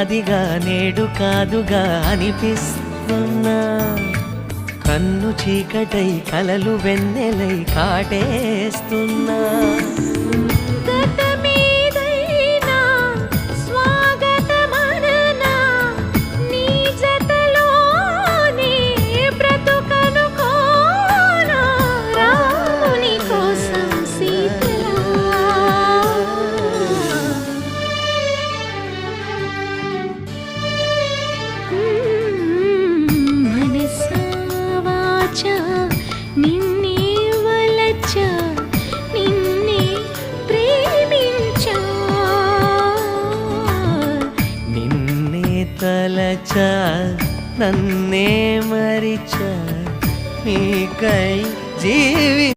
నాదిగా నేడు కాదుగా అనిపిస్తున్నా. కన్ను చీకటై కలలు వెన్నెలై కాటేస్తున్నా. నిన్నే వలచా నిన్నే ప్రేమించా నిన్నే తలచా నన్నే మరిచా నీకై జీవి